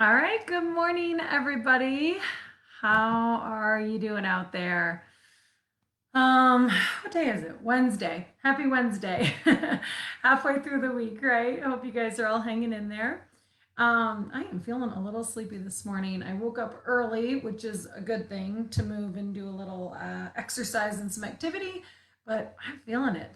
All right, good morning, everybody. How are you doing out there? What day is it? Wednesday. Happy Wednesday. Halfway through the week, right? I hope you guys are all hanging in there. I am feeling a little sleepy this morning. I woke up early, which is a good thing to move and do a little exercise and some activity, but I'm feeling it.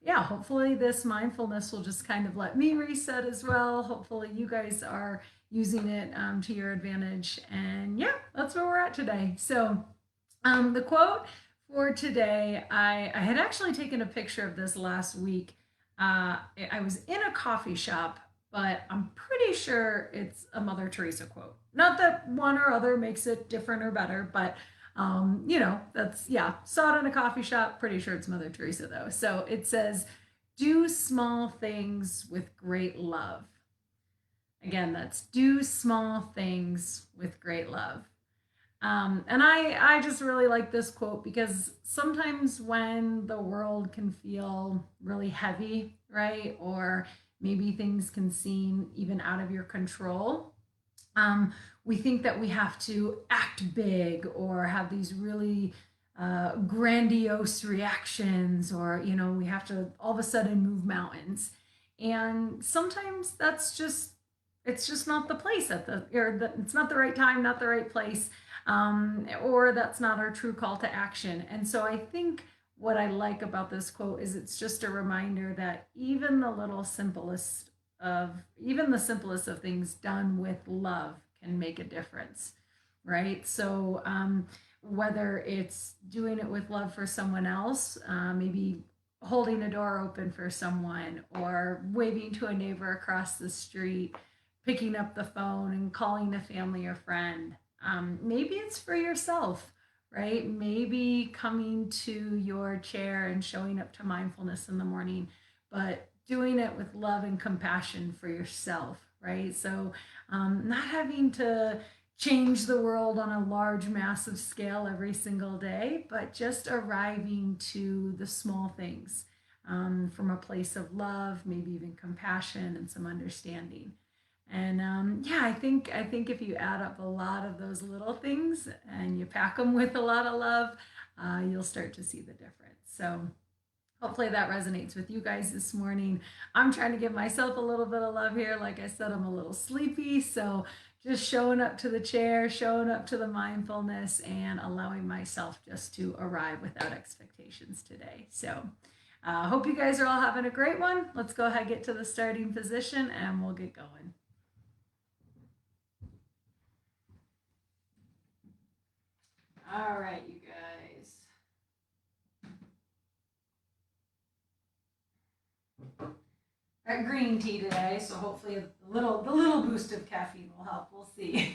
Yeah, hopefully this mindfulness will just kind of let me reset as well. Hopefully you guys are using it to your advantage. And yeah, that's where we're at today. The quote for today, I had actually taken a picture of this last week. I was in a coffee shop, but I'm pretty sure it's a Mother Teresa quote. Not that one or other makes it different or better, but yeah, saw it in a coffee shop. Pretty sure it's Mother Teresa though. So it says, do small things with great love. Again, that's do small things with great love. And I just really like this quote because sometimes when the world can feel really heavy, right? Or maybe things can seem even out of your control, um, we think that we have to act big or have these really grandiose reactions, or, we have to all of a sudden move mountains. And sometimes it's just not the place it's not the right time, not the right place, or that's not our true call to action. And so I think what I like about this quote is it's just a reminder that even the simplest of things done with love can make a difference, right? Whether it's doing it with love for someone else, maybe holding a door open for someone, or waving to a neighbor across the street, picking up the phone and calling a family or friend. Maybe it's for yourself, right? Maybe coming to your chair and showing up to mindfulness in the morning, but doing it with love and compassion for yourself, right? Not having to change the world on a large, massive scale every single day, but just arriving to the small things from a place of love, maybe even compassion and some understanding. And yeah, I think if you add up a lot of those little things and you pack them with a lot of love, you'll start to see the difference. So hopefully that resonates with you guys this morning. I'm trying to give myself a little bit of love here. Like I said, I'm a little sleepy, so just showing up to the chair, showing up to the mindfulness, and allowing myself just to arrive without expectations today. Hope you guys are all having a great one. Let's go ahead and get to the starting position and we'll get going. All right, you guys. Got green tea today, so hopefully the little boost of caffeine will help. We'll see.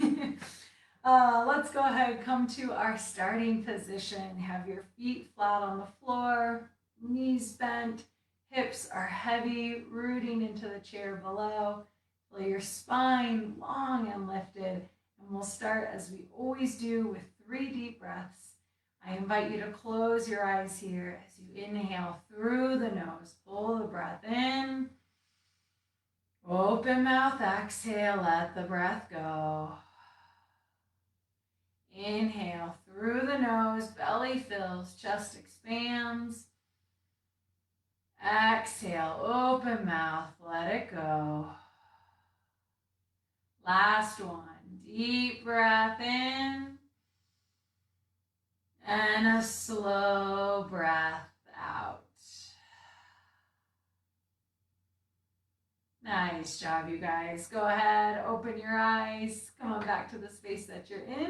Let's go ahead and come to our starting position. Have your feet flat on the floor, knees bent, hips are heavy, rooting into the chair below. Feel your spine long and lifted. And we'll start as we always do with 3 deep breaths. I invite you to close your eyes here as you inhale through the nose. Pull the breath in. Open mouth, exhale, let the breath go. Inhale through the nose, belly fills, chest expands. Exhale, open mouth, let it go. Last one, deep breath in. And a slow breath out. Nice job, you guys. Go ahead, open your eyes, come on back to the space that you're in,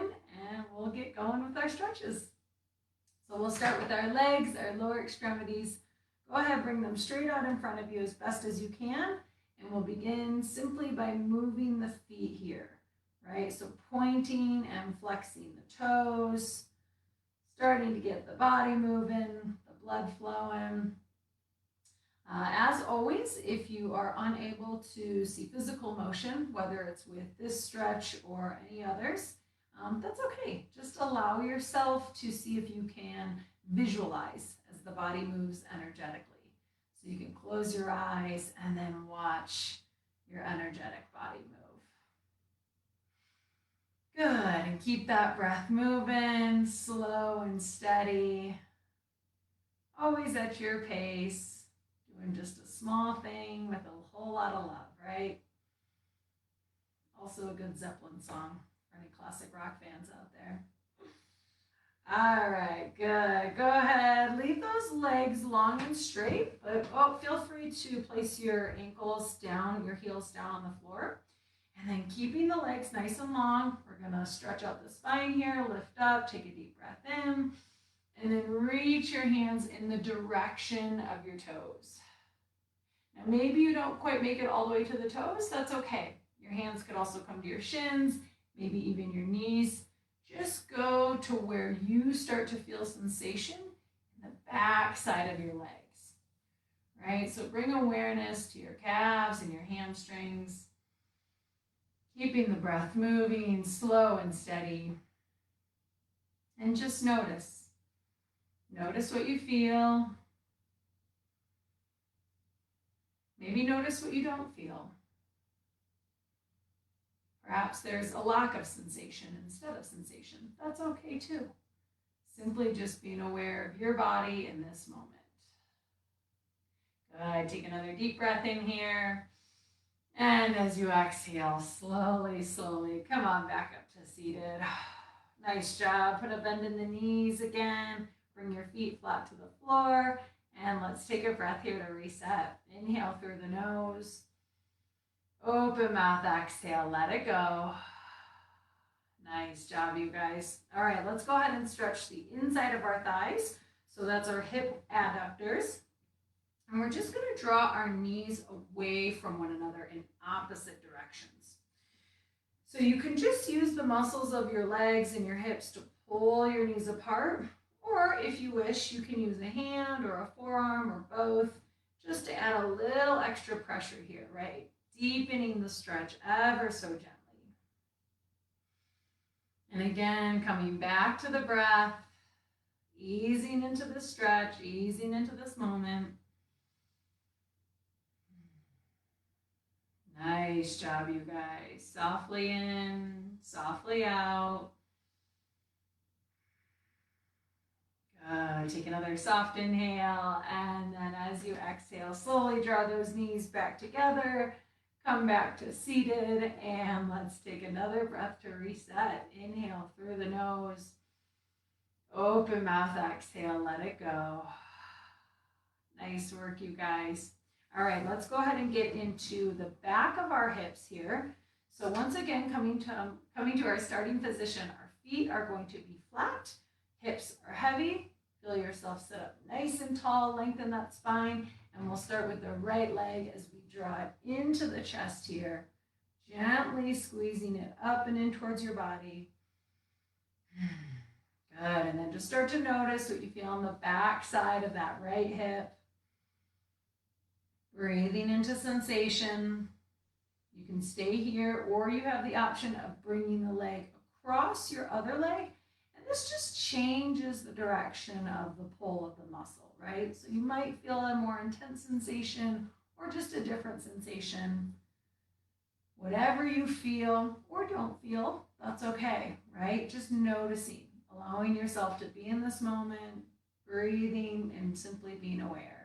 and we'll get going with our stretches. So we'll start with our legs, our lower extremities. Go ahead, bring them straight out in front of you as best as you can, and we'll begin simply by moving the feet here, right? So pointing and flexing the toes, starting to get the body moving, the blood flowing. As always, if you are unable to see physical motion, whether it's with this stretch or any others, that's okay. Just allow yourself to see if you can visualize as the body moves energetically. So you can close your eyes and then watch your energetic body move. Keep that breath moving, slow and steady. Always at your pace. Doing just a small thing with a whole lot of love, right? Also a good Zeppelin song for any classic rock fans out there. All right, good. Go ahead. Leave those legs long and straight, but feel free to place your ankles down, your heels down on the floor. And then keeping the legs nice and long, we're going to stretch out the spine here, lift up, take a deep breath in, and then reach your hands in the direction of your toes. Now, maybe you don't quite make it all the way to the toes. That's okay. Your hands could also come to your shins, maybe even your knees. Just go to where you start to feel sensation in the back side of your legs, right? So bring awareness to your calves and your hamstrings, keeping the breath moving, slow and steady. And just notice. Notice what you feel. Maybe notice what you don't feel. Perhaps there's a lack of sensation instead of sensation. That's okay too. Simply just being aware of your body in this moment. Good. Take another deep breath in here. And as you exhale, slowly, slowly, come on back up to seated. Nice job. Put a bend in the knees again. Bring your feet flat to the floor. And let's take a breath here to reset. Inhale through the nose. Open mouth, exhale, let it go. Nice job, you guys. All right, let's go ahead and stretch the inside of our thighs. So that's our hip adductors. And we're just going to draw our knees away from one another in opposite directions. So you can just use the muscles of your legs and your hips to pull your knees apart. Or if you wish, you can use a hand or a forearm or both just to add a little extra pressure here, right? Deepening the stretch ever so gently. And again, coming back to the breath, easing into the stretch, easing into this moment. Nice job, you guys. Softly in, softly out. Good. Take another soft inhale, and then as you exhale, slowly draw those knees back together. Come back to seated, and let's take another breath to reset. Inhale through the nose. Open mouth, exhale, let it go. Nice work, you guys. All right, let's go ahead and get into the back of our hips here. So once again, coming to our starting position, our feet are going to be flat, hips are heavy. Feel yourself sit up nice and tall, lengthen that spine, and we'll start with the right leg as we draw it into the chest here, gently squeezing it up and in towards your body. Good, and then just start to notice what you feel on the back side of that right hip. Breathing into sensation. You can stay here, or you have the option of bringing the leg across your other leg, and this just changes the direction of the pull of the muscle, right? So you might feel a more intense sensation or just a different sensation. Whatever you feel or don't feel, that's okay, right? Just noticing, allowing yourself to be in this moment, breathing, and simply being aware.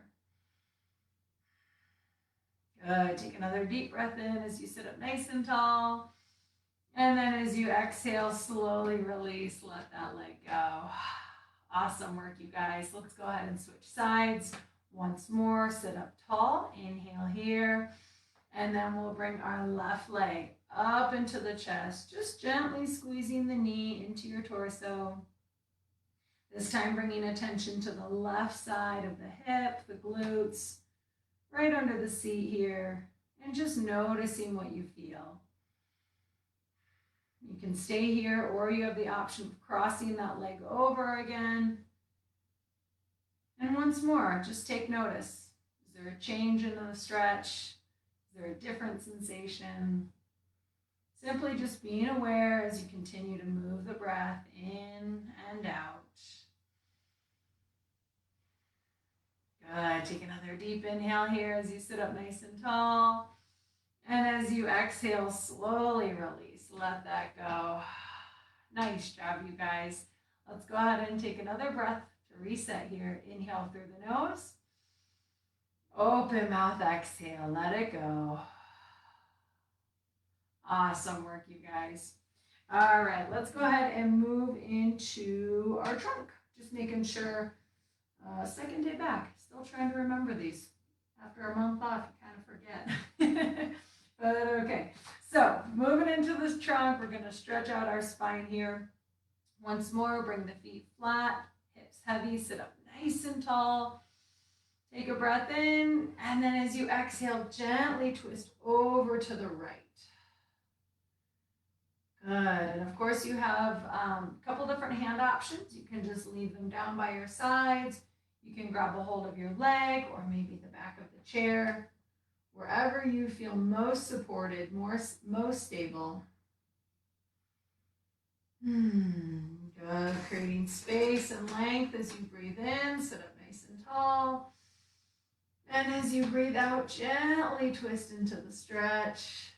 Good. Take another deep breath in as you sit up nice and tall. And then as you exhale, slowly release, let that leg go. Awesome work, you guys. Let's go ahead and switch sides. Once more, sit up tall, inhale here, and then we'll bring our left leg up into the chest, just gently squeezing the knee into your torso. This time bringing attention to the left side of the hip, the glutes, right under the seat here, and just noticing what you feel. You can stay here, or you have the option of crossing that leg over again. And once more, just take notice. Is there a change in the stretch? Is there a different sensation? Simply just being aware as you continue to move the breath in and out. Good. Take another deep inhale here as you sit up nice and tall. And as you exhale, slowly release. Let that go. Nice job, you guys. Let's go ahead and take another breath to reset here. Inhale through the nose. Open mouth, exhale, let it go. Awesome work, you guys. All right, let's go ahead and move into our trunk. Just making sure, second day back, still trying to remember these. After a month off, you kind of forget. But okay, so moving into this trunk, we're gonna stretch out our spine here. Once more, bring the feet flat, hips heavy, sit up nice and tall. Take a breath in, and then as you exhale, gently twist over to the right. Good, and of course you have a couple different hand options. You can just leave them down by your sides. You can grab a hold of your leg or maybe the back of the chair. Wherever you feel most supported, most stable. Good, creating space and length as you breathe in, sit up nice and tall. And as you breathe out, gently twist into the stretch.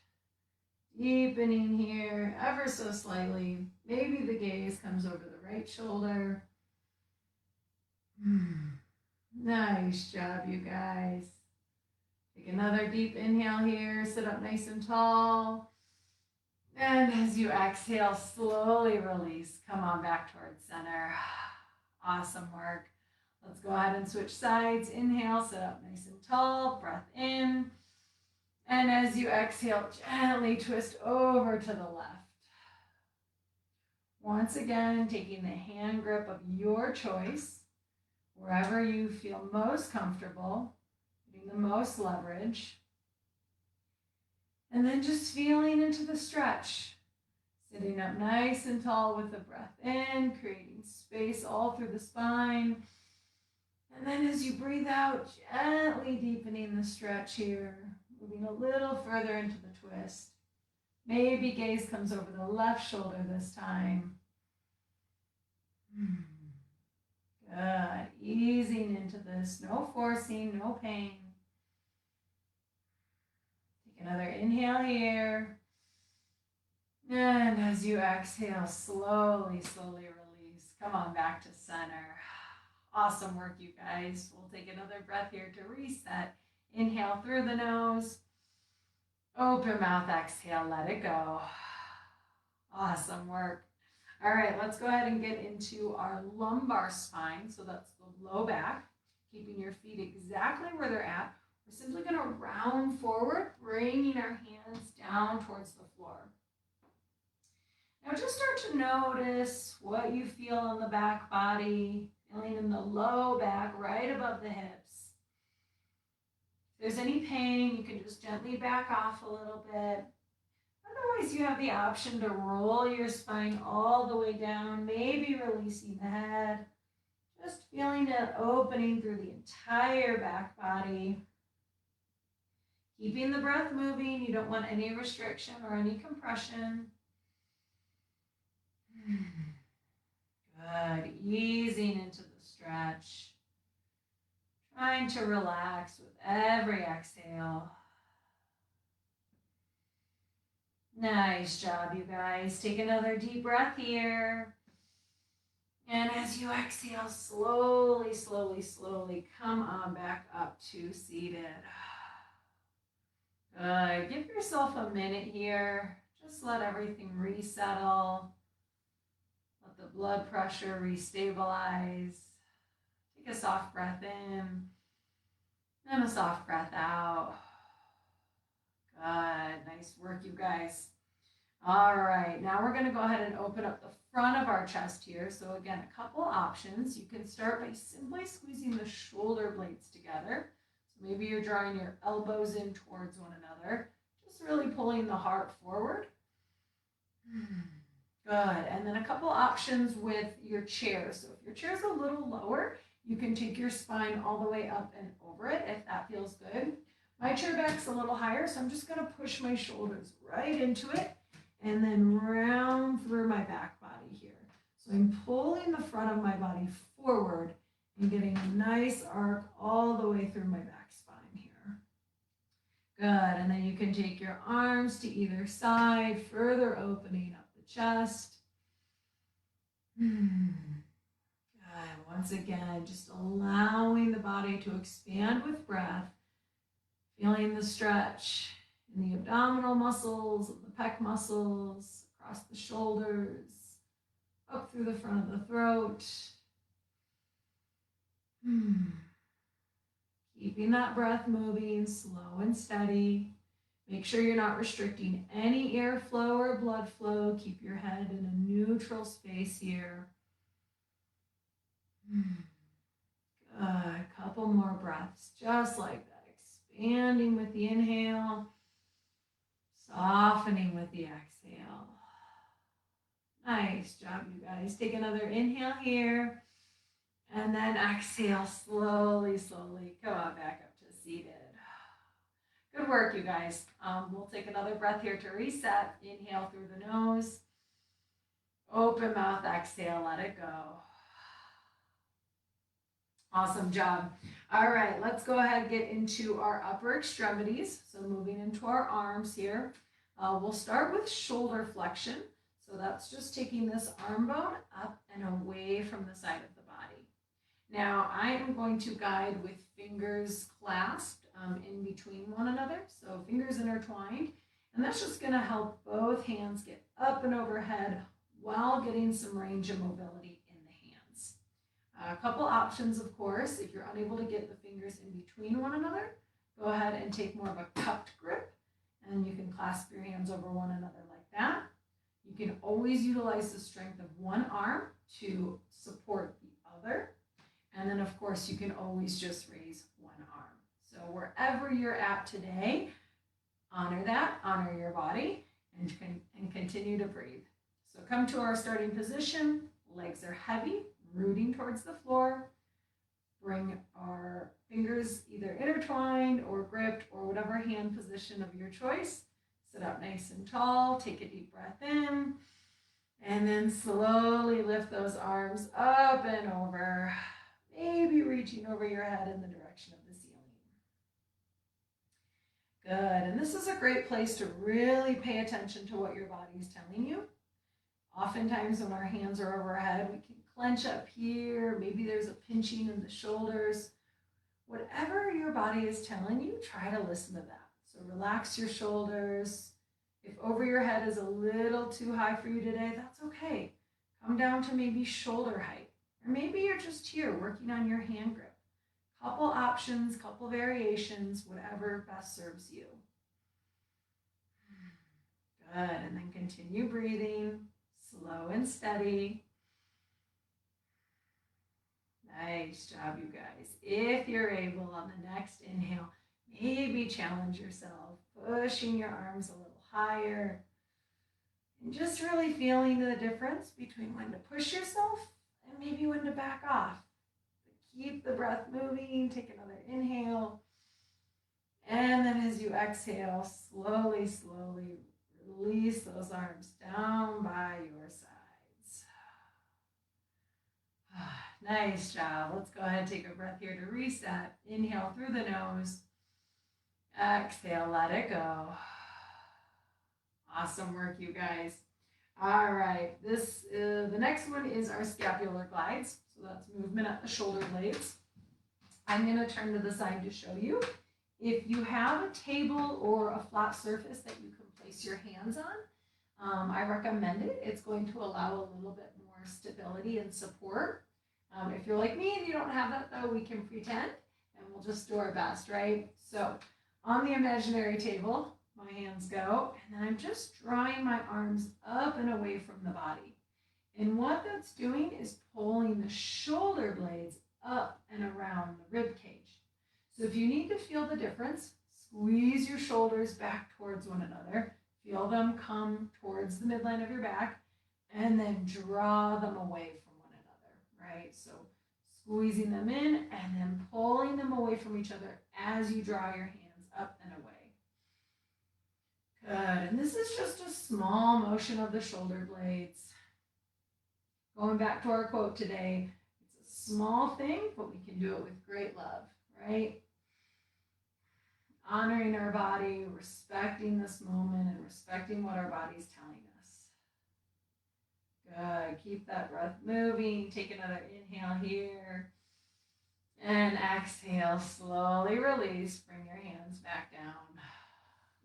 Deepening here ever so slightly. Maybe the gaze comes over the right shoulder. Nice job, you guys. Take another deep inhale here. Sit up nice and tall. And as you exhale, slowly release. Come on back towards center. Awesome work. Let's go ahead and switch sides. Inhale, sit up nice and tall. Breath in. And as you exhale, gently twist over to the left. Once again, taking the hand grip of your choice, wherever you feel most comfortable, getting the most leverage. And then just feeling into the stretch. Sitting up nice and tall with the breath in, creating space all through the spine. And then as you breathe out, gently deepening the stretch here. Moving a little further into the twist. Maybe gaze comes over the left shoulder this time. Good. Easing into this. No forcing, no pain. Take another inhale here. And as you exhale, slowly, slowly release. Come on back to center. Awesome work, you guys. We'll take another breath here to reset. Inhale through the nose. Open mouth, exhale, let it go. Awesome work. All right, let's go ahead and get into our lumbar spine. So that's the low back, keeping your feet exactly where they're at. We're simply going to round forward, bringing our hands down towards the floor. Now just start to notice what you feel in the back body, feeling in the low back, right above the hips. If there's any pain, you can just gently back off a little bit. Otherwise, you have the option to roll your spine all the way down, maybe releasing the head. Just feeling it opening through the entire back body. Keeping the breath moving. You don't want any restriction or any compression. Good. Easing into the stretch. Trying to relax with every exhale. Nice job, you guys. Take another deep breath here. And as you exhale, slowly, slowly, slowly come on back up to seated. Good. Give yourself a minute here. Just let everything resettle. Let the blood pressure restabilize. Take a soft breath in and a soft breath out. Good. Nice work, you guys. All right. Now we're going to go ahead and open up the front of our chest here. So again, a couple options. You can start by simply squeezing the shoulder blades together. So maybe you're drawing your elbows in towards one another. Just really pulling the heart forward. Good. And then a couple options with your chair. So if your chair is a little lower, you can take your spine all the way up and over it if that feels good. My chair back's a little higher, so I'm just going to push my shoulders right into it and then round through my back body here. So I'm pulling the front of my body forward and getting a nice arc all the way through my back spine here. Good. And then you can take your arms to either side, further opening up the chest. Good. Once again, just allowing the body to expand with breath, feeling the stretch in the abdominal muscles, and the pec muscles, across the shoulders, up through the front of the throat. Keeping that breath moving, slow and steady. Make sure you're not restricting any airflow or blood flow. Keep your head in a neutral space here. Good. A couple more breaths, just like that. Expanding with the inhale, softening with the exhale. Nice job, you guys. Take another inhale here, and then exhale slowly, slowly. Come on back up to seated. Good work, you guys. We'll take another breath here to reset. Inhale through the nose. Open mouth, exhale, let it go. Awesome job. All right, let's go ahead and get into our upper extremities. So moving into our arms here. We'll start with shoulder flexion. So that's just taking this arm bone up and away from the side of the body. Now I am going to guide with fingers clasped in between one another. So fingers intertwined. And that's just going to help both hands get up and overhead while getting some range of mobility in the hands. A couple options, of course. If you're unable to get the fingers in between one another, go ahead and take more of a cupped grip. And you can clasp your hands over one another like that. You can always utilize the strength of one arm to support the other. And then, of course, you can always just raise one arm. So wherever you're at today, honor that, honor your body, and continue to breathe. So come to our starting position. Legs are heavy, rooting towards the floor. Bring our fingers either intertwined or gripped or whatever hand position of your choice. Sit up nice and tall. Take a deep breath in. And then slowly lift those arms up and over. Maybe reaching over your head in the direction of the ceiling. Good. And this is a great place to really pay attention to what your body is telling you. Oftentimes when our hands are overhead, we can clench up here. Maybe there's a pinching in the shoulders. Whatever your body is telling you, try to listen to that. So relax your shoulders. If over your head is a little too high for you today, that's okay. Come down to maybe shoulder height. Or maybe you're just here working on your hand grip. Couple options, couple variations, whatever best serves you. Good. And then continue breathing, slow and steady. Nice job, you guys. If you're able, on the next inhale, maybe challenge yourself, pushing your arms a little higher, and just really feeling the difference between when to push yourself and maybe when to back off. But keep the breath moving. Take another inhale. And then as you exhale, slowly, slowly release those arms down by your sides. Nice job. Let's go ahead and take a breath here to reset. Inhale through the nose. Exhale, let it go. Awesome work, you guys. All right, the next one is our scapular glides. So that's movement at the shoulder blades. I'm going to turn to the side to show you. If you have a table or a flat surface that you can place your hands on, I recommend it. It's going to allow a little bit more stability and support. If you're like me and you don't have that, though, we can pretend and we'll just do our best, right? So on the imaginary table, my hands go, and then I'm just drawing my arms up and away from the body. And what that's doing is pulling the shoulder blades up and around the rib cage. So if you need to feel the difference, squeeze your shoulders back towards one another. Feel them come towards the midline of your back, and then draw them away from one another, right? So squeezing them in and then pulling them away from each other as you draw your hands up and away. Good, and this is just a small motion of the shoulder blades. Going back to our quote today, it's a small thing, but we can do it with great love, right? Honoring our body, respecting this moment, and respecting what our body's telling us. Good. Keep that breath moving. Take another inhale here. And exhale, slowly release. Bring your hands back down.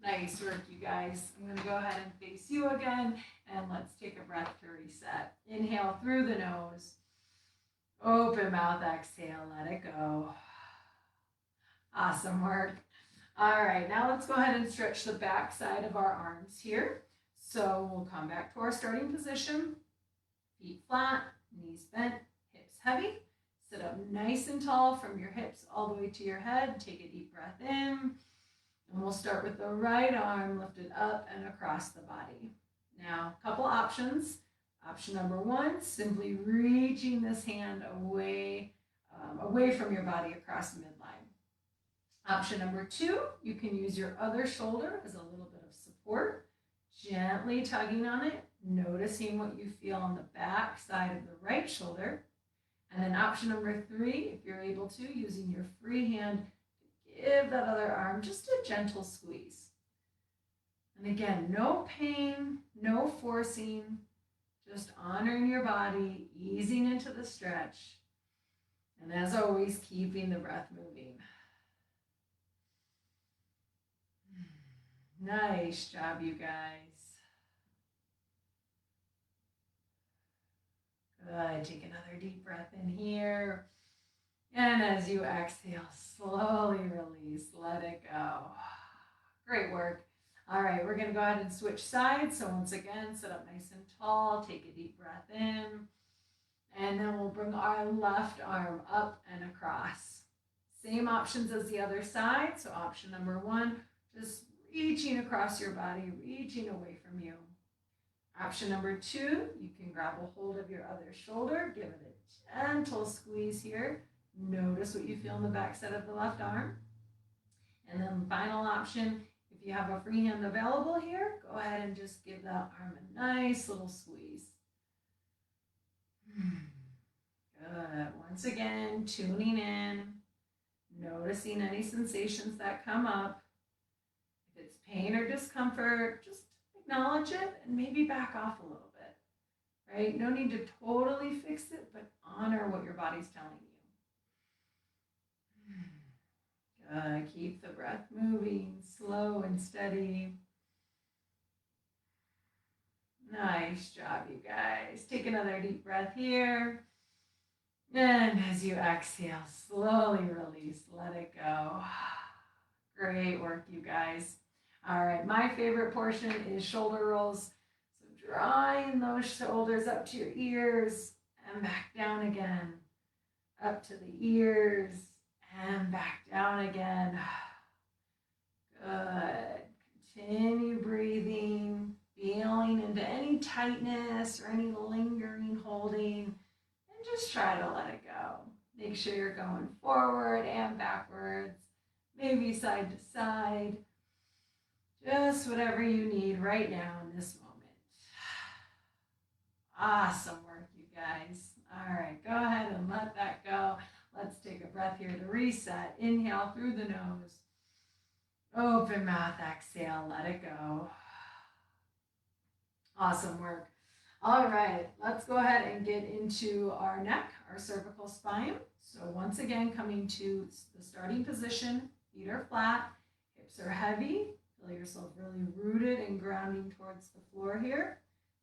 Nice work, you guys. I'm going to go ahead and face you again, and let's take a breath to reset. Inhale through the nose. Open mouth, exhale, let it go. Awesome work. All right, now let's go ahead and stretch the back side of our arms here. So we'll come back to our starting position. Feet flat, knees bent, hips heavy. Sit up nice and tall from your hips all the way to your head. Take a deep breath in. And we'll start with the right arm lifted up and across the body. Now, a couple options. Option number one, simply reaching this hand away from your body across midline. Option number two, you can use your other shoulder as a little bit of support, gently tugging on it, noticing what you feel on the back side of the right shoulder. And then option number three, if you're able to, using your free hand, give that other arm just a gentle squeeze. And again, no pain, no forcing, just honoring your body, easing into the stretch. And as always, keeping the breath moving. Nice job, you guys. Good. Take another deep breath in here. And as you exhale, slowly release. Let it go. Great work. All right, we're going to go ahead and switch sides. So once again, sit up nice and tall. Take a deep breath in. And then we'll bring our left arm up and across. Same options as the other side. So option number one, just reaching across your body, reaching away from you. Option number two, you can grab a hold of your other shoulder, give it a gentle squeeze here. Notice what you feel in the back side of the left arm. And then final option, if you have a free hand available here, go ahead and just give that arm a nice little squeeze. Good. Once again, tuning in, noticing any sensations that come up. If it's pain or discomfort, just acknowledge it and maybe back off a little bit, right? No need to totally fix it, but honor what your body's telling you. Good. Keep the breath moving, slow and steady. Nice job, you guys. Take another deep breath here. And as you exhale, slowly release, let it go. Great work, you guys. All right, my favorite portion is shoulder rolls. So drawing those shoulders up to your ears and back down again. Up to the ears and back down again. Good. Continue breathing, feeling into any tightness or any lingering holding, and just try to let it go. Make sure you're going forward and backwards, maybe side to side. Just whatever you need right now in this moment. Awesome work, you guys. All right, go ahead and let that go. Let's take a breath here to reset. Inhale through the nose. Open mouth, exhale, let it go. Awesome work. All right, let's go ahead and get into our neck, our cervical spine. So once again, coming to the starting position, feet are flat, hips are heavy. Feel yourself really rooted and grounding towards the floor here.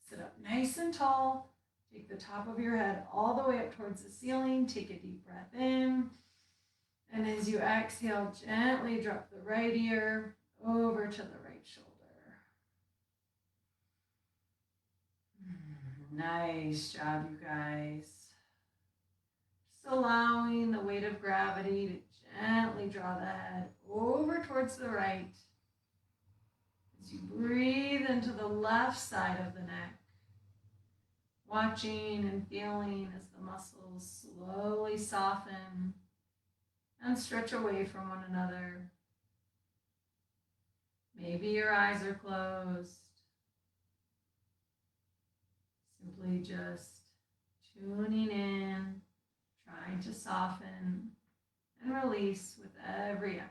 Sit up nice and tall. Take the top of your head all the way up towards the ceiling. Take a deep breath in. And as you exhale, gently drop the right ear over to the right shoulder. Nice job, you guys. Just allowing the weight of gravity to gently draw the head over towards the right. As you breathe into the left side of the neck, watching and feeling as the muscles slowly soften and stretch away from one another. Maybe your eyes are closed. Simply just tuning in, trying to soften and release with every exhale.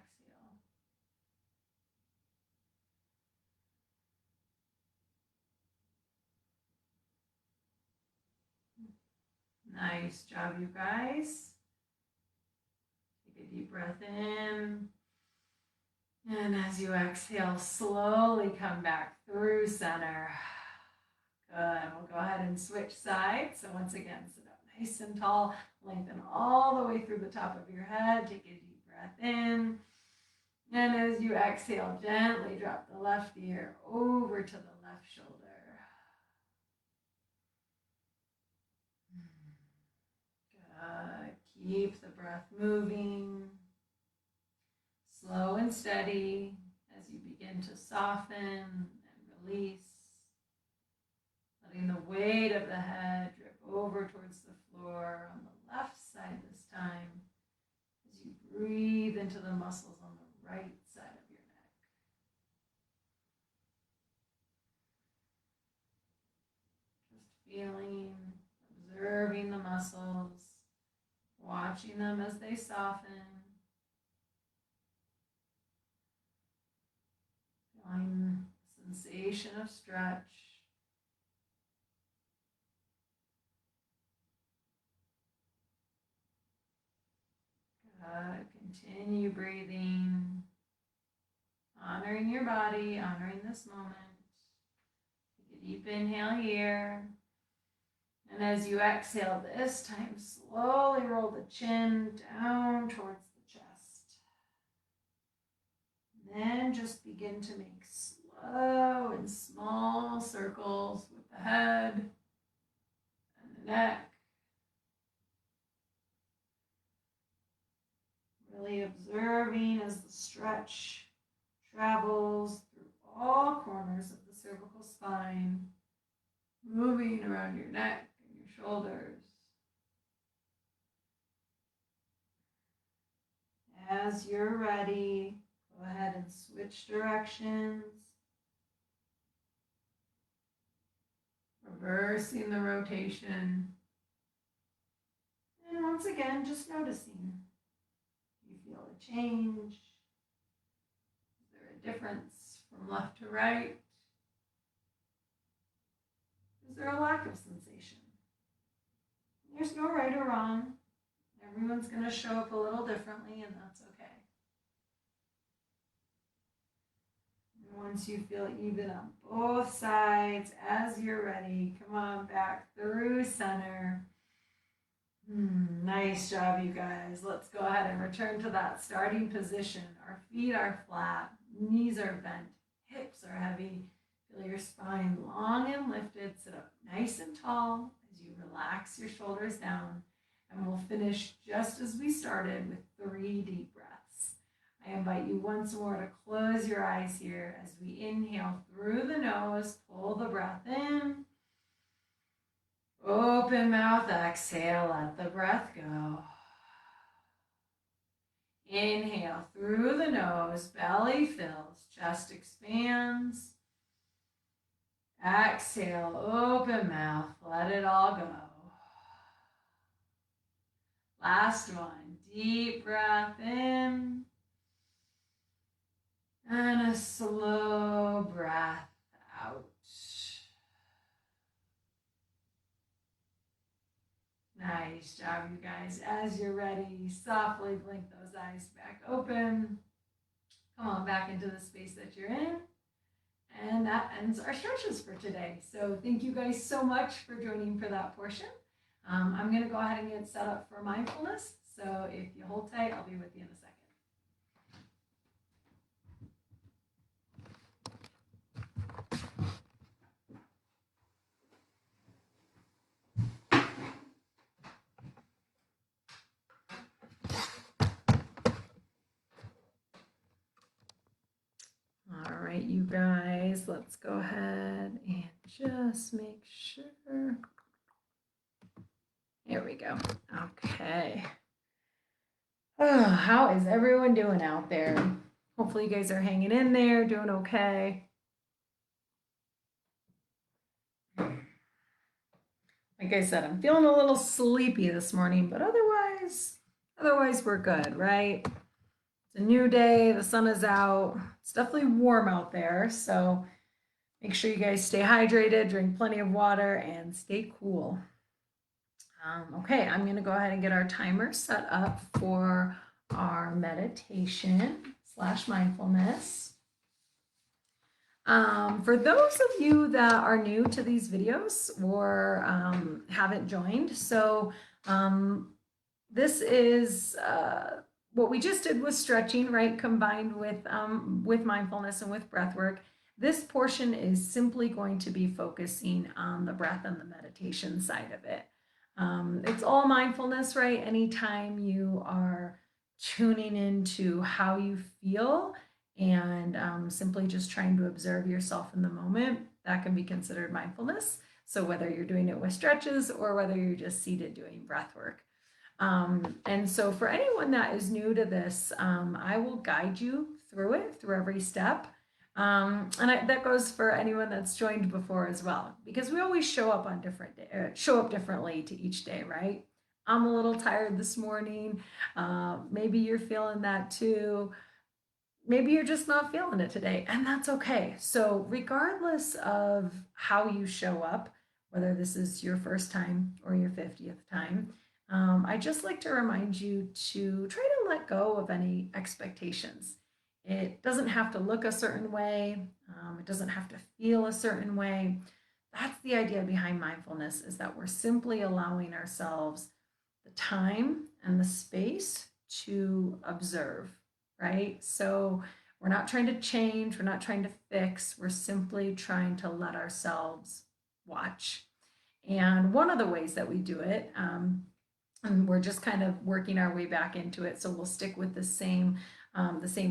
Nice job, you guys. Take a deep breath in. And as you exhale, slowly come back through center. Good. We'll go ahead and switch sides. So once again, sit up nice and tall. Lengthen all the way through the top of your head. Take a deep breath in. And as you exhale, gently drop the left ear over to the left shoulder. Good. Keep the breath moving. Slow and steady as you begin to soften and release. Letting the weight of the head drip over towards the floor on the left side this time as you breathe into the muscles on the right side of your neck. Just feeling, observing the muscles, watching them as they soften. Feeling the sensation of stretch. Good. Continue breathing, honoring your body, honoring this moment. Take a deep inhale here. And as you exhale this time, slowly roll the chin down towards the chest. And then just begin to make slow and small circles with the head and the neck. Really observing as the stretch travels through all corners of the cervical spine, moving around your neck and your shoulders. As you're ready, go ahead and switch directions, reversing the rotation, and once again, just noticing. Feel a change? Is there a difference from left to right? Is there a lack of sensation? There's no right or wrong. Everyone's going to show up a little differently, and that's okay. And once you feel even on both sides, as you're ready, come on back through center. Nice job, you guys. Let's go ahead and return to that starting position. Our feet are flat, knees are bent, hips are heavy. Feel your spine long and lifted. Sit up nice and tall as you relax your shoulders down. And we'll finish just as we started with 3 deep breaths. I invite you once more to close your eyes here as we inhale through the nose, pull the breath in. Open mouth, exhale, let the breath go. Inhale through the nose, belly fills, chest expands. Exhale, open mouth, let it all go. Last one, deep breath in. And a slow breath out. Nice job, you guys. As you're ready, softly blink those eyes back open. Come on back into the space that you're in. And that ends our stretches for today. So thank you guys so much for joining for that portion. I'm going to go ahead and get set up for mindfulness. So if you hold tight, I'll be with you in a second. All right, you guys, let's go ahead and just make sure. There we go. Okay. Oh, how is everyone doing out there? Hopefully you guys are hanging in there, doing okay. Like I said, I'm feeling a little sleepy this morning, but otherwise we're good, right? It's a new day, the sun is out. It's definitely warm out there, so make sure you guys stay hydrated, drink plenty of water, and stay cool. Okay, I'm going to go ahead and get our timer set up for our meditation / mindfulness. For those of you that are new to these videos or haven't joined, so this is what we just did was stretching, right? Combined with mindfulness and with breath work. This portion is simply going to be focusing on the breath and the meditation side of it. It's all mindfulness, right? Anytime you are tuning into how you feel and simply just trying to observe yourself in the moment, that can be considered mindfulness. So whether you're doing it with stretches or whether you're just seated doing breath work. And so for anyone that is new to this, I will guide you through it, through every step. That goes for anyone that's joined before as well, because we always show up on show up differently to each day, right? I'm a little tired this morning. Maybe you're feeling that too. Maybe you're just not feeling it today, and that's okay. So regardless of how you show up, whether this is your first time or your 50th time, I just like to remind you to try to let go of any expectations. It doesn't have to look a certain way. It doesn't have to feel a certain way. That's the idea behind mindfulness, is that we're simply allowing ourselves the time and the space to observe, right? So we're not trying to change, we're not trying to fix, we're simply trying to let ourselves watch. And one of the ways that we do it, and we're just kind of working our way back into it, so we'll stick with the same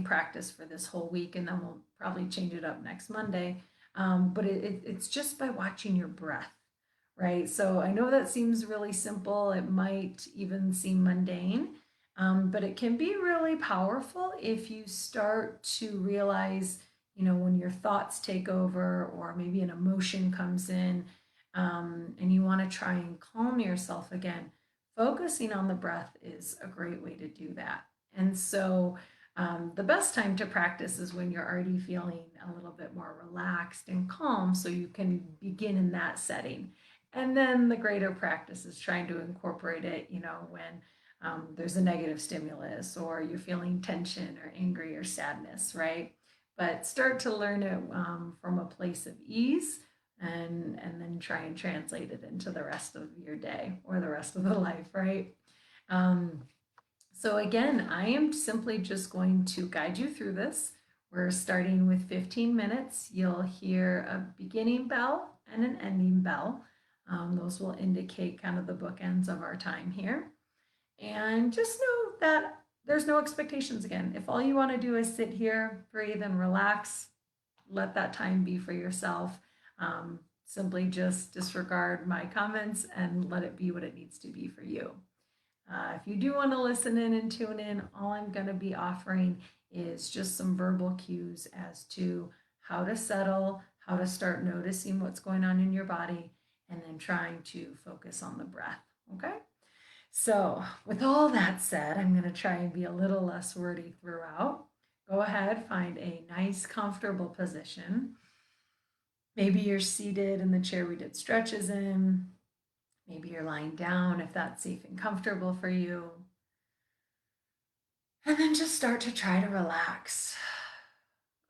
practice for this whole week, and then we'll probably change it up next Monday. But it's just by watching your breath, right? So I know that seems really simple. It might even seem mundane, but it can be really powerful if you start to realize, when your thoughts take over or maybe an emotion comes in, and you want to try and calm yourself again. Focusing on the breath is a great way to do that. And so the best time to practice is when you're already feeling a little bit more relaxed and calm, so you can begin in that setting. And then the greater practice is trying to incorporate it, when there's a negative stimulus or you're feeling tension or angry or sadness, right? But start to learn it from a place of ease, and then try and translate it into the rest of your day or the rest of the life, right? Um, so again, I am simply just going to guide you through this. We're starting with 15 minutes. You'll hear a beginning bell and an ending bell. Those will indicate kind of the bookends of our time here. And just know that there's no expectations again. If all you want to do is sit here, breathe, and relax, let that time be for yourself. Simply just disregard my comments and let it be what it needs to be for you. If you do want to listen in and tune in, all I'm going to be offering is just some verbal cues as to how to settle, how to start noticing what's going on in your body, and then trying to focus on the breath. Okay? So, with all that said, I'm going to try and be a little less wordy throughout. Go ahead, find a nice, comfortable position. Maybe you're seated in the chair we did stretches in. Maybe you're lying down if that's safe and comfortable for you. And then just start to try to relax.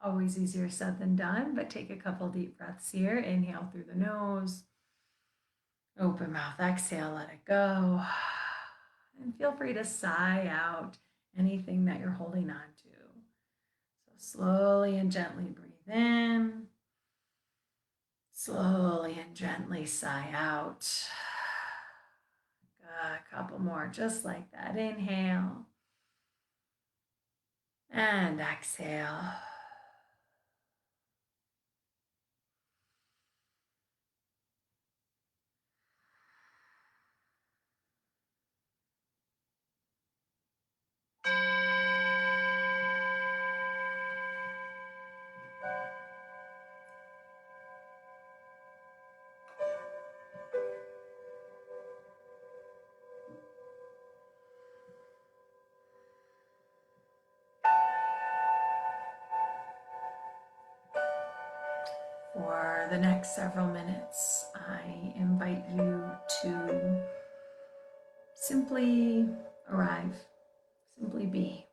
Always easier said than done, but take a couple deep breaths here. Inhale through the nose. Open mouth, exhale, let it go. And feel free to sigh out anything that you're holding on to. So slowly and gently breathe in. Slowly and gently sigh out. A couple more, just like that. Inhale. And exhale. For the next several minutes, I invite you to simply arrive, simply be.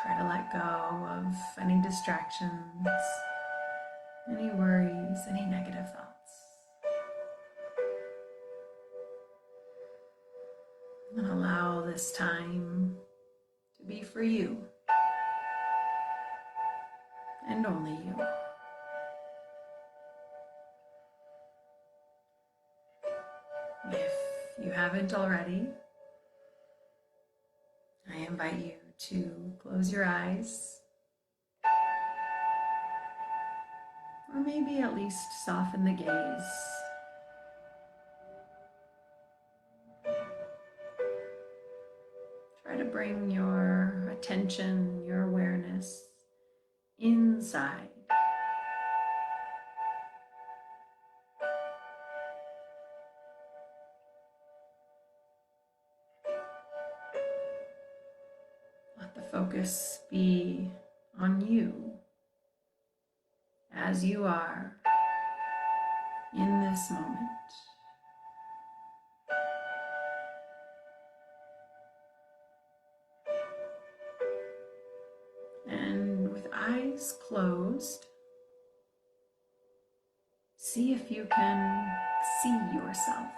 Try to let go of any distractions, any worries, any negative thoughts. And allow this time to be for you and only you. If you haven't already, I invite you to close your eyes, or maybe at least soften the gaze. Try to bring your attention, your awareness inside. Let the focus be on you as you are in this moment. And with eyes closed, see if you can see yourself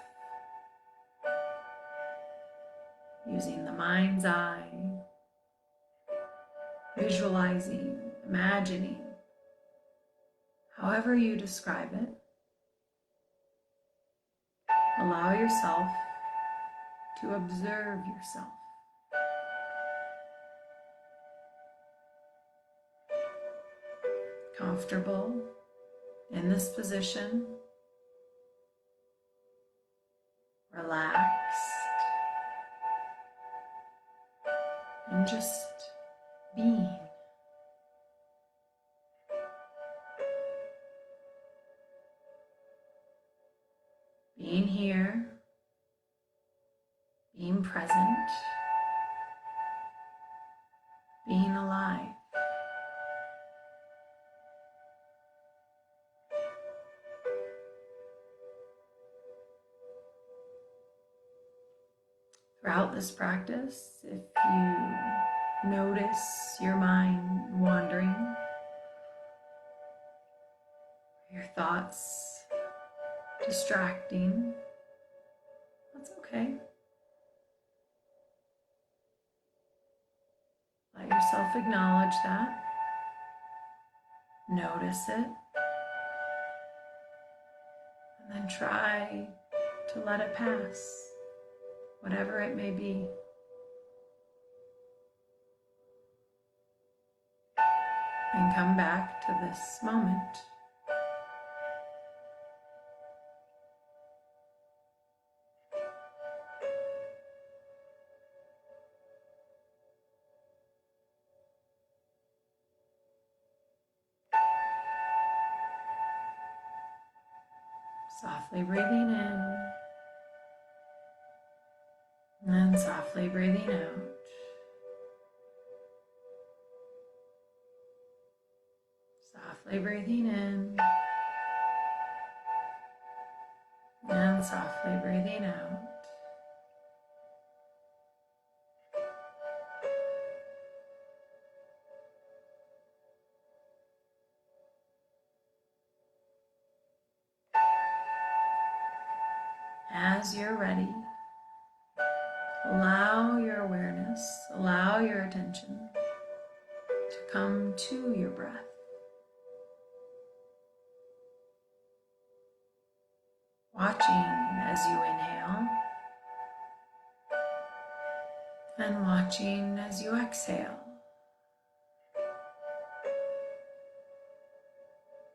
using the mind's eye, visualizing, imagining, however you describe it. Allow yourself to observe yourself. Comfortable in this position, relaxed, and just being. Being here, being present, being alive. Throughout this practice, if you notice your mind wandering, your thoughts distracting, that's okay. Let yourself acknowledge that. Notice it. And then try to let it pass, whatever it may be. And come back to this moment. Softly breathing in, and then softly breathing out. Softly breathing in, and softly breathing out. As you're ready, allow your awareness, allow your attention to come to your breath. Watching as you inhale and watching as you exhale.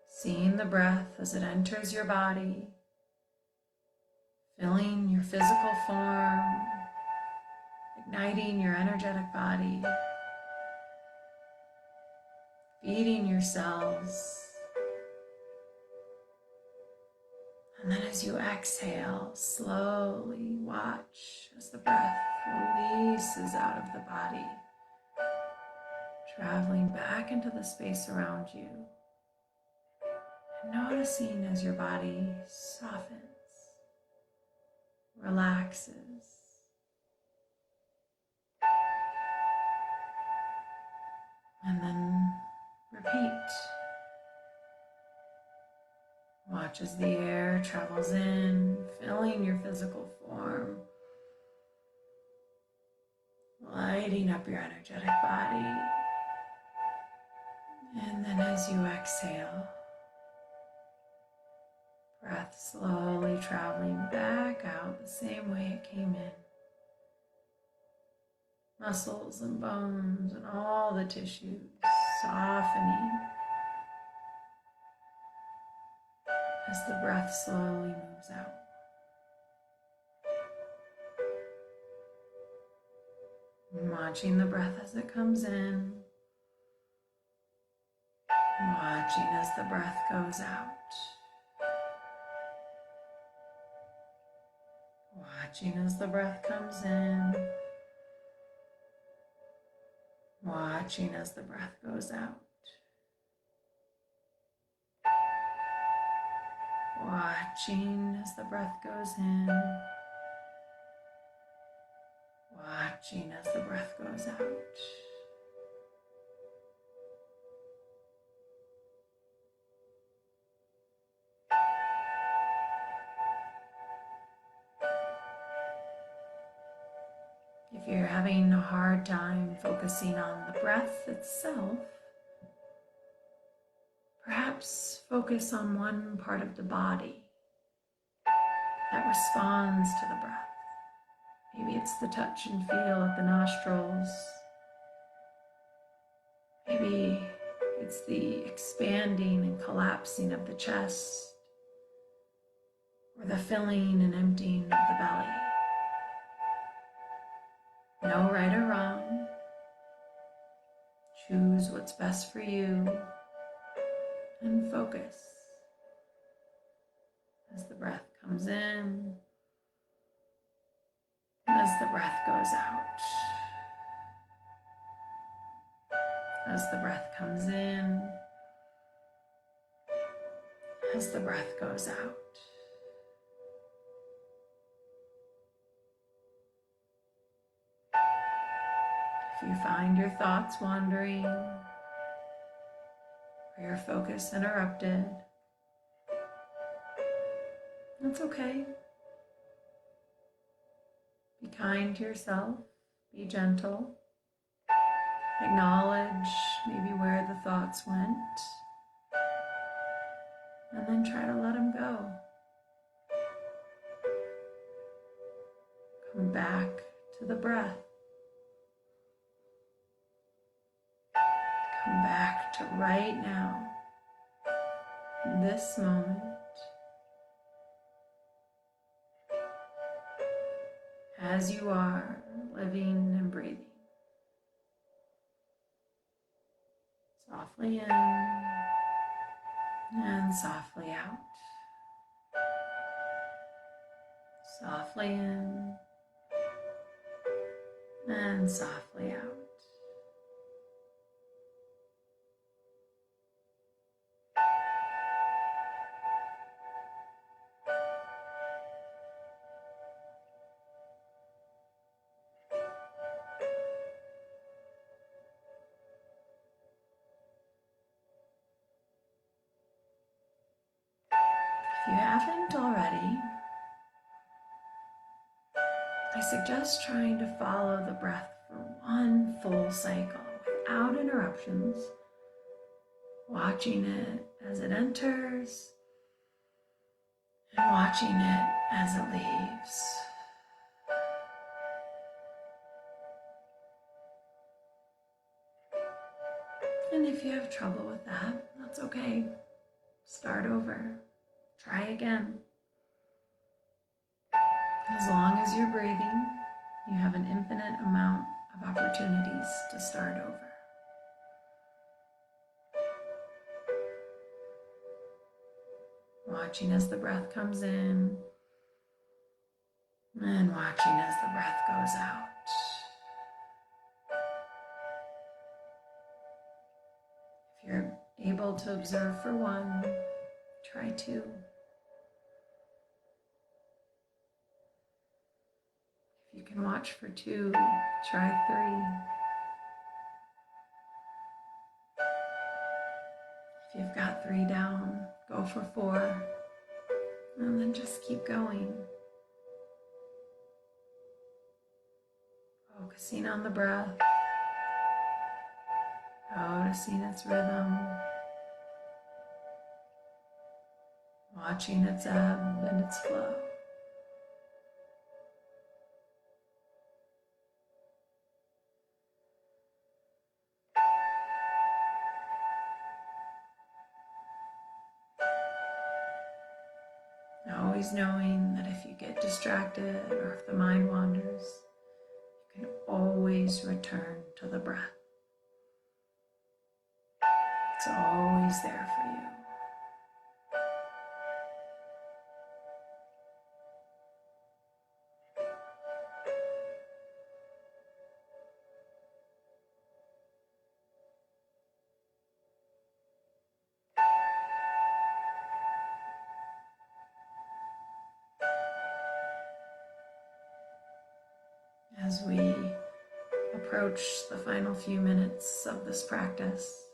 Seeing the breath as it enters your body, filling your physical form, igniting your energetic body, feeding your cells. And then as you exhale, slowly watch as the breath releases out of the body, traveling back into the space around you. And noticing as your body softens relaxes. And then repeat. Watch as the air travels in, filling your physical form, lighting up your energetic body. And then as you exhale, breath slowly traveling back out the same way it came in. Muscles and bones and all the tissues softening as the breath slowly moves out. Watching the breath as it comes in, watching as the breath goes out. Watching as the breath comes in, watching as the breath goes out. Watching as the breath goes in, watching as the breath goes out. If you're having a hard time focusing on the breath itself, perhaps focus on one part of the body that responds to the breath. Maybe it's the touch and feel at the nostrils. Maybe it's the expanding and collapsing of the chest, or the filling and emptying of the belly. No right or wrong. Choose what's best for you and focus as the breath comes in, as the breath goes out. As the breath comes in, as the breath goes out. If you find your thoughts wandering, or your focus interrupted, that's okay. Be kind to yourself, be gentle, acknowledge maybe where the thoughts went, and then try to let them go. Come back to the breath. Come back to right now, in this moment, as you are living and breathing. Softly in and softly out. Softly in and softly out. If you haven't already, I suggest trying to follow the breath for one full cycle without interruptions, watching it as it enters and watching it as it leaves. And if you have trouble with that, that's okay. Start over. Try again. As long as you're breathing, you have an infinite amount of opportunities to start over. Watching as the breath comes in and watching as the breath goes out. If you're able to observe for one, try two. can watch for 2, try 3. If you've got 3 down, go for 4, and then just keep going. Focusing on the breath, noticing its rhythm, watching its ebb and its flow. Always knowing that if you get distracted or if the mind wanders, you can always return to the breath. It's always there for you. As we approach the final few minutes of this practice,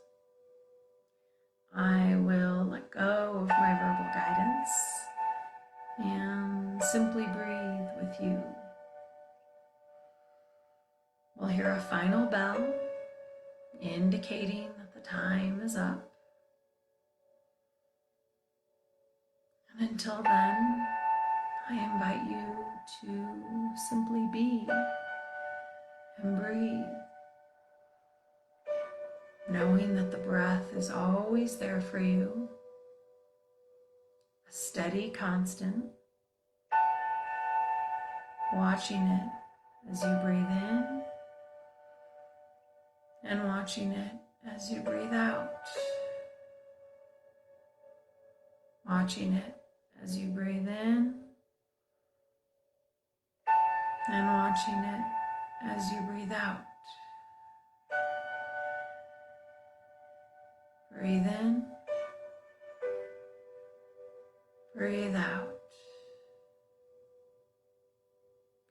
I will let go of my verbal guidance and simply breathe with you. We'll hear a final bell indicating that the time is up. And until then, I invite you to simply be and breathe, knowing that the breath is always there for you, a steady constant, watching it as you breathe in and watching it as you breathe out, watching it as you breathe in and watching it as you breathe out. Breathe in, breathe out.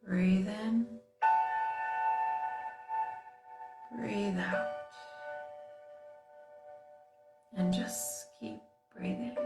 Breathe in, breathe out. And just keep breathing.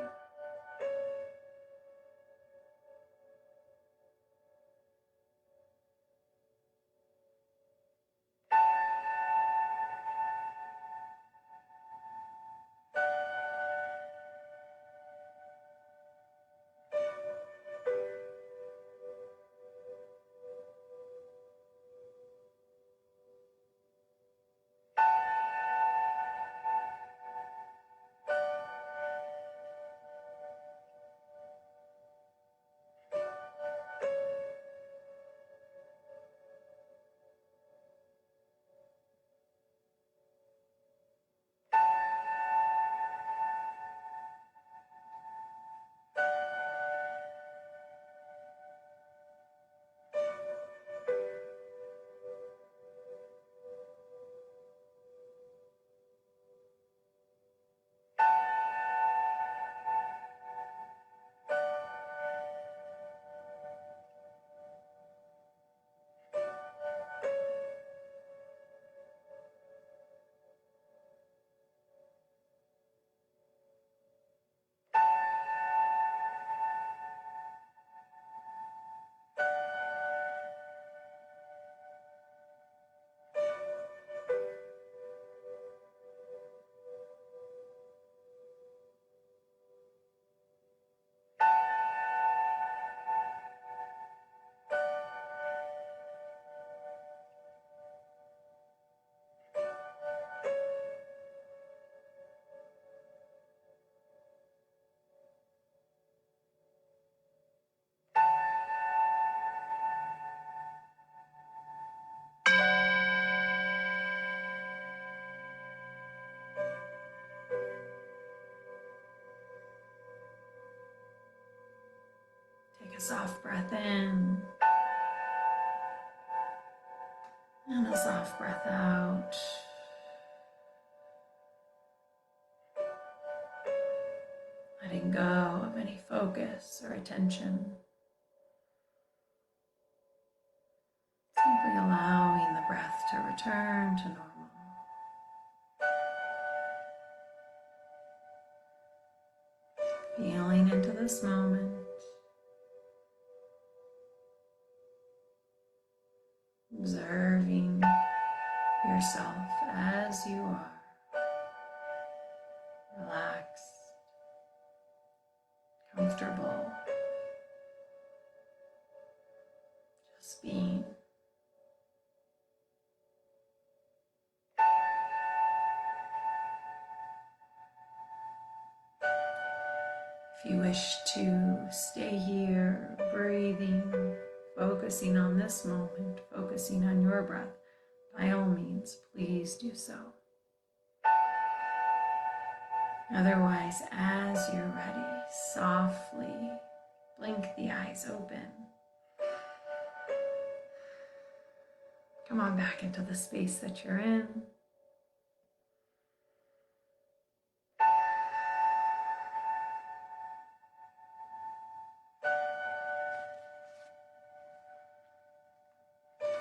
Take a soft breath in and a soft breath out. Letting go of any focus or attention. return to normal. Feeling into this moment. Observing yourself as you are. Relaxed, comfortable, just being. If you wish to stay here, breathing, focusing on this moment, focusing on your breath, by all means, please do so. Otherwise, as you're ready, softly blink the eyes open. Come on back into the space that you're in.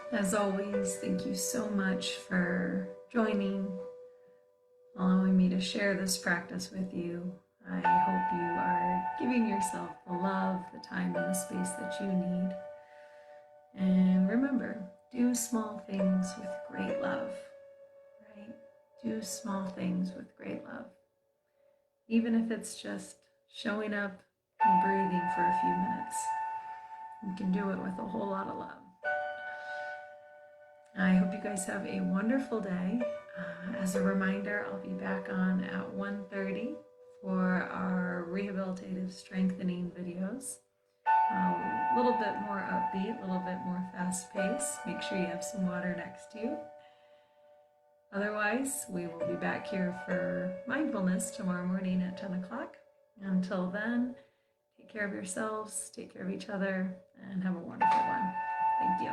As always, thank you so much for joining, allowing me to share this practice with you. I hope you are giving yourself the love, the time, and the space that you need. And remember, do small things with great love, right? Do small things with great love. Even if it's just showing up and breathing for a few minutes, you can do it with a whole lot of love. I hope you guys have a wonderful day. As a reminder, I'll be back on at 1:30 for our rehabilitative strengthening videos. A little bit more upbeat, a little bit more fast paced. Make sure you have some water next to you. Otherwise, we will be back here for mindfulness tomorrow morning at 10 o'clock. Until then, take care of yourselves, take care of each other, and have a wonderful one. Thank you.